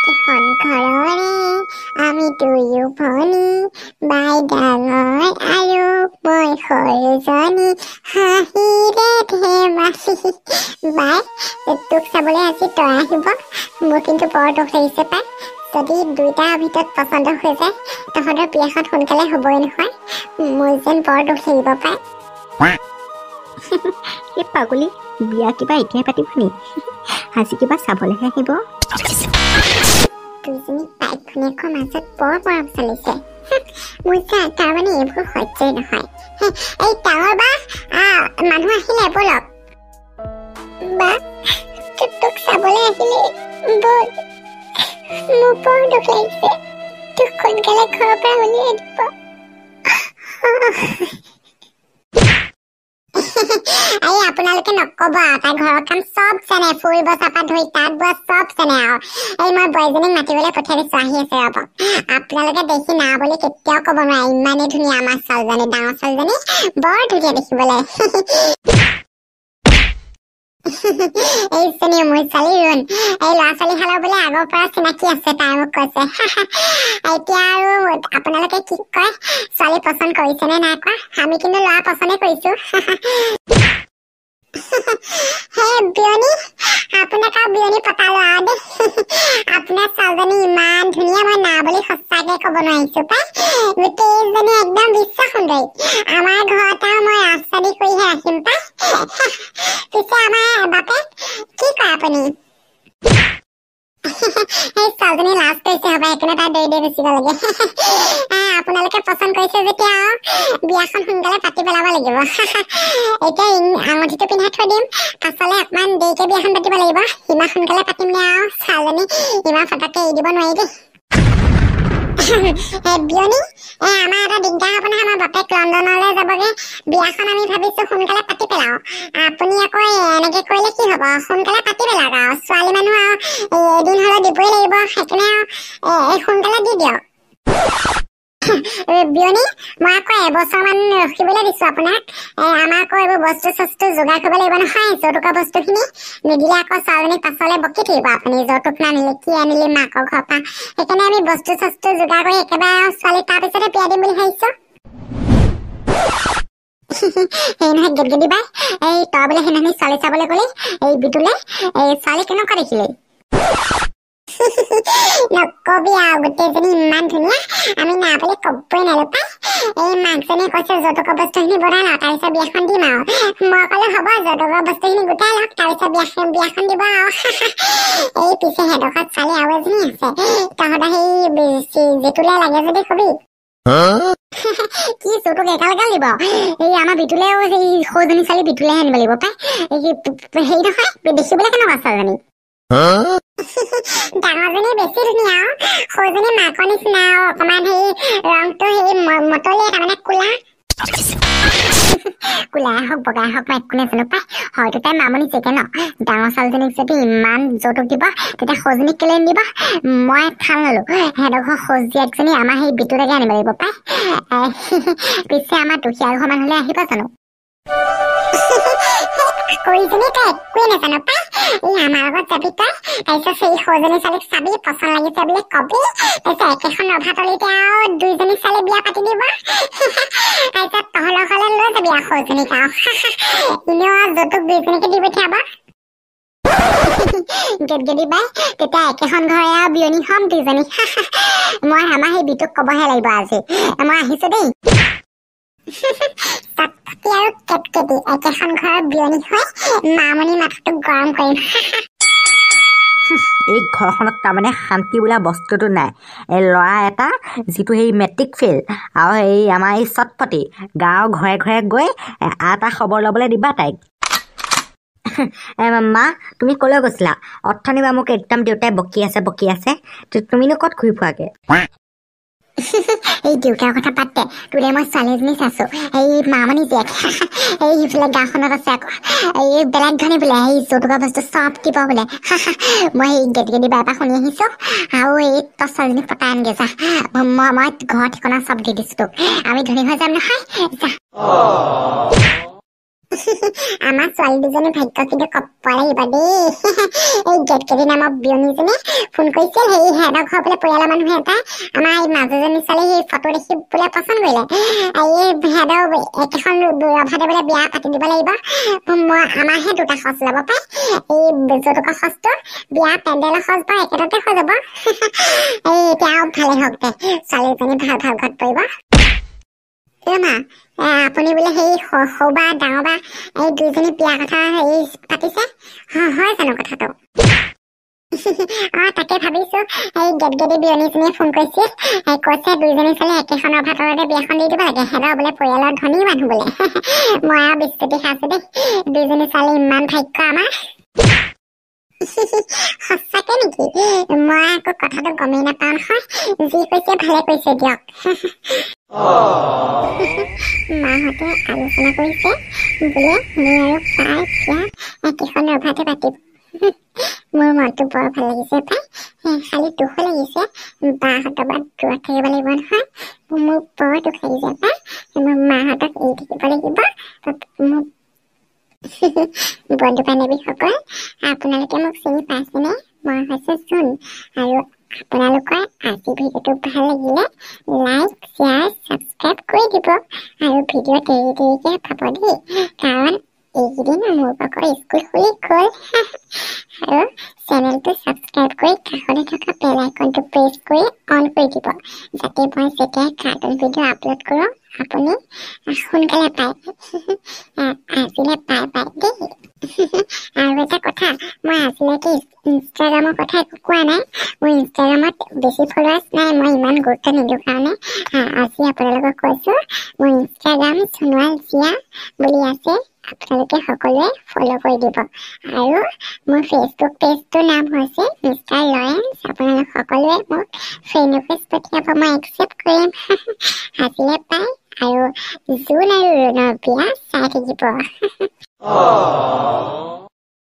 একেখন ঘৰৰে আমি দুয়ো ভনী বাই ডাঙৰ আৰু মই সৰুজনী হাঁহিৰে ধেমালি বাই তোক চাবলৈ আজি তই আহিব মোৰ কিন্তু বৰ দুখ লাগিছে পাই যদি দুইটাৰ ভিতৰত পচন্দ হৈ যায় তহঁতৰ বিয়াখন সোনকালে হ'বই নহয় মোৰ যেন বৰ দুখ লাগিব পাই এই পাগলী বিয়া কিবা এতিয়াই পাতিব নি আজি কিবা চাবলৈহে আহিব দুইজনী বাইক ভনীয়েকৰ মাজত বৰ মৰম চলিছে মোৰ তাৰমানে এইবোৰ সহ্যই নহয় এই ডাঙৰ বা মানুহ আহিলে বলক বা তোক চাবলৈ আহিলে বল মোৰ বৰ দুখ লাগিছে তোক সোনকালে ঘৰৰ পৰা উলিয়াই দিব এই আপোনালোকে নকব তাই ঘৰৰ কাম চব জানে ফুল বচা পৰা ধৰি তাঁত বোৱা চব জানে আৰু এই মই বোৱাৰীজনীক মাতিবলৈ পঠিয়াই দিছো আহি আছে ৰ'ব আপোনালোকে দেখি না বুলি কেতিয়াও ক'ব নোৱাৰে ইমানেই ধুনীয়া আমাৰ ছোৱালীজনী ডাঙৰ ছোৱালীজনী বৰ ধুনীয়া দেখিবলৈ এই জনী মোৰ ছোৱালী ৰুণ এই ল'ৰা ছোৱালী হালৰ বোলে আগৰ পৰা চিনাকি আছে তাই মোক কৈছে এতিয়া আৰু আপোনালোকে কি কয় ছোৱালী পচন্দ কৰিছে নে নাই কোৱা আমি কিন্তু ল'ৰা পচন্দে কৰিছো হে বিয়নী আপোনাক আৰু বিয়নী পতালো আৰু দেই আপোনাৰ ছোৱালীজনী ইমান ধুনীয়া মই না বুলি সঁচাকে ক'ব নোৱাৰিছো পাই গোটেইজনী একদম বিশ্ব সুন্দৰী আমাৰ ঘৰত আৰু মই ৰাস্তাদি কৰিহে ৰাখিম পাই পিছে আমাৰ বাপেক কি কয় আপুনি এই ছোৱালীজনী লাজ কৰিছে হ'ব সেইকাৰণে তাই দৈ গুচি গ'লগে আপোনালোকে পচন্দ কৰিছে যেতিয়া বিয়াখন সোনকালে পাতি পেলাব লাগিব এতিয়া আঙুঠিটো পিন্ধাই থৈ দিম পাছলে অকমান দেৰিকে বিয়াখন পাতিব লাগিব ইমান সোনকালে পাতিম নে আৰু ছোৱালীজনী ইমান ফটাককে এৰি দিব নোৱাৰি দেই বিয়নী আমাৰ এটা দিগদাৰ হ'ব নহয় আমাৰ বাপেক লণ্ডনলৈ যাবগে বিয়াখন আমি ভাবিছো সোনকালে পাতি পেলাও আপুনি আকৌ এনেকে কৰিলে কি হ'ব সোনকালে পাতি পেলাওক আৰু ছোৱালী মানুহ আৰু এদিন হ'লে দিবই লাগিব সেইকাৰণে আৰু সোনকালে দি দিয়ক বিয়নী মই আকৌ এবছৰমান ৰখিবলৈ দিছো আপোনাক আমাৰ আকৌ এইবোৰ বস্তু চস্তু যোগাৰ কৰিব লাগিব নহয় যৌতুকৰ বস্তুখিনি নিদিলে আকৌ ছোৱালীজনীক পাছলৈ বকি থাকিব আপুনি যৌতুক নানিলে কি আনিলে মাকৰ ঘৰৰ পৰা সেইকাৰণে আমি বস্তু চস্তু যোগাৰ কৰি একেবাৰে ছোৱালীক তাৰপিছতে বিয়া দিম বুলি ভাবিছো সেই নহয় গেটগেদি বাই এই তই বোলে সেইদিনাখনি ছোৱালী চাবলৈ গ'লি এই বিটুলে এই ছোৱালী কেনেকুৱা দেখিলি নকবি আৰু গোটেইজনী ইমান ধুনীয়া আমি না বুলি কবই নোৱাৰো পাই এই মাকজনীয়ে কৈছে যৌতুকৰ বস্তুখিনি বনাই লওঁ তাৰপিছত বিয়াখন দিম আৰু মই ক'লো হ'ব যৌতুকৰ বস্তুখিনি গোটাই লওক তাৰপিছত বিয়াখন দিব আৰু এই পিছে সেইডোখৰত ছোৱালী আৰু এজনী আছে তহঁতৰ সেই জেতুলে লাগে যদি কবি কি যৌতুক এগাল দিব এই আমাৰ বিটুলেও সেই সৰুজনী ছোৱালী বিটুলেহে আনিব লাগিব পাই হেৰি নহয় দেখিবলৈ কেনেকুৱা ছোৱালীজনী ডাঙৰজনী বেছি ধুনীয়া সৰুজনী মাকৰ নিচিনা অকমান সেই ৰংটো সেই মতলীয়া তাৰমানে কোলাই হওক বগাই হওক মই একো নাজানো পাই হয়তো তাই মামনি চেকে ন ডাঙৰ ছোৱালীজনীক যদি ইমান যৌতুক দিব তেতিয়া সৰুজনীক কেলে নিদিব মই ঠান ললো সেইডোখৰ সজীয়েকজনী আমাৰ সেই বিটুলৈকে আনিব লাগিব পাই পিছে আমাৰ দুখীয়া ঘৰ মানুহলৈ আহিব জানো কৰিজনী তই একোৱে নাজানো পাই এই আমাৰ লগত যাবি তই তাৰপিছত সেই সৰুজনী ছোৱালীক চাবি পচন্দ লাগিছে বুলি কবি তাৰপিছত একেখন ৰভাতলিতে আৰু দুইজনী ছোৱালী বিয়া পাতি দিব তাৰপিছত তহঁতৰ ঘৰলৈ লৈ যাবি আৰু সৰুজনীক আৰু এনেও যৌতুক দুইজনীকে দি পঠিয়াব গেটগেদি বাই তেতিয়া একেখন ঘৰে আৰু বিয়নী হ'ম দুইজনী মই আমাৰ সেই বিটুক কবহে লাগিব আজি মই আহিছো দেই আৰু কেটকেটি একেখন ঘৰৰ বিয়নী হৈ মামনি মাথাটো গৰম কৰিম এই ঘৰখনত তাৰমানে শান্তি বোলা বস্তুটো নাই এই ল'ৰা এটা যিটো সেই মেট্ৰিক ফেইল আৰু এই আমাৰ এই চটপটি গাঁৱৰ ঘৰে ঘৰে গৈ এটা খবৰ ল'বলৈ দিবা তাইক মা তুমি ক'লৈ গৈছিলা অথনি বা মোক একদম দেউতাই বকি আছে তুমিনো ক'ত ঘূৰি ফুৰাগে এই দেউতাৰ কথা পাতে তোলে মই ছোৱালী এজনী চাইছো এই মামনি জীয়েক এই সিফালে গাঁওখনত আছে আকৌ এই বেলেগ ধনী বোলে সেই যৌতুকৰ বস্তু চব দিব বোলে মই এই গেটগেদি বাৰ পৰা শুনি আহিছো আৰু এই তই ছোৱালীজনীক পতাই আনগে যা মই ঘৰ ঠিকনা চব দি দিছো তোক আমি ধনী হৈ যাম নহয় যা আমাৰ ছোৱালী দুজনী ভাগ্য কিন্তু কপ্প লাগিব দেই এই গেটকেদি নামৰ বিয়নীজনী ফোন কৰিছিল সেই হেডক ঘৰ বোলে পৰিয়ালৰ মানুহে এটা আমাৰ এই মাজুজনী ছোৱালী সেই ফটো দেখি বোলে পচন্দ কৰিলে এই হেডৰ একেখন ৰভাতে বোলে বিয়া পাতি দিব লাগিব মই আমাৰহে দুটা খৰচ ল'ব পাই এই জতুকা খৰচটো বিয়া পেণ্ডেলৰ খৰচ বা একেটাতে হৈ যাব এই এতিয়া ভালে হওক দে ছোৱালীজনী ভাল ভাল ঘৰত পৰিব মা আপুনি বোলে সেই সৰু বা ডাঙৰ বা এই দুইজনী বিয়া কথা হেৰি পাতিছে হয় জানো কথাটো তাকে ভাবিছো এই গেটগেদি বিয়নীজনীয়ে ফোন কৰিছিল কৈছে দুইজনী ছোৱালী একেখন ৰভাতলতে বিয়াখন দি দিব লাগে হেডৰ বোলে পৰিয়ালৰ ধনী মানুহ বোলে মই আৰু বিস্তুতি খাইছো দেই দুইজনী ছোৱালী ইমান ভাগ্য আমাৰ সঁচাকে নেকি মই আকৌ কথাটো গমেই নাপাওঁ নহয় যি কৈছে ভালে কৈছে দিয়ক মাহঁতে আলোচনা কৰিছে বোলে মোৰ আৰু প্ৰায় বিয়া একেখন ৰভাতে পাতিব মোৰ মনটো বৰ ভাল লাগিছে পাই খালি দুখ লাগিছে বাহঁতৰ বা দূৰত থাকিব লাগিব নহয় মোৰ বৰ দুখ লাগিছে পাই মোৰ মাহঁতক এৰি থাকিব লাগিব মোক বন্ধু বান্ধৱীসকল আপোনালোকে মোক চিনি পাইছেনে মই হৈছে জোন আৰু আপোনালোকৰ আজি ভিডিঅ'টো ভাল লাগিলে লাইক শ্বেয়াৰ ছাবস্ক্ৰাইব কৰি দিব আৰু ভিডিঅ' দেৰিকে পাব দেই কাৰণ এইকেইদিন মোৰ পাকৰ স্কুল খুলি গ'ল আৰু চেনেলটো ছাবস্ক্ৰাইব কৰি কাষতে থকা বেল আইকনটো প্ৰেছ কৰি অন কৰি দিব যাতে মই যেতিয়া কাৰ্টুন ভিডিঅ' আপলোড কৰোঁ আপুনি সোনকালে পায় আজিলে পায় দেই আৰু এটা কথা মই আজিলৈকে ইনষ্টাগ্ৰামৰ কথা একো কোৱা নাই মোৰ ইনষ্টাগ্ৰামত বেছি ফলোৱাৰ্ছ নাই মই ইমান গুৰুত্ব নিদিওঁ কাৰণে আজি আপোনালোকক কৈছোঁ মোৰ ইনষ্টাগ্ৰাম সোণোৱাল জিয়া বুলি আছে আপোনালোকে সকলোৱে ফ'ল' কৰি দিব আৰু মোৰ ফেচবুক পেজটোৰ নাম হৈছে মিষ্টাৰ লৰেন্স আপোনালোক সকলোৱে মোক ফ্ৰেণ্ড ৰিকুৱেষ্ট পঠিয়াব মই একচেপ্ট কৰিম আজিলে পায় আৰু জোন আৰু ৰুণৰ বিয়া চাই থাকিব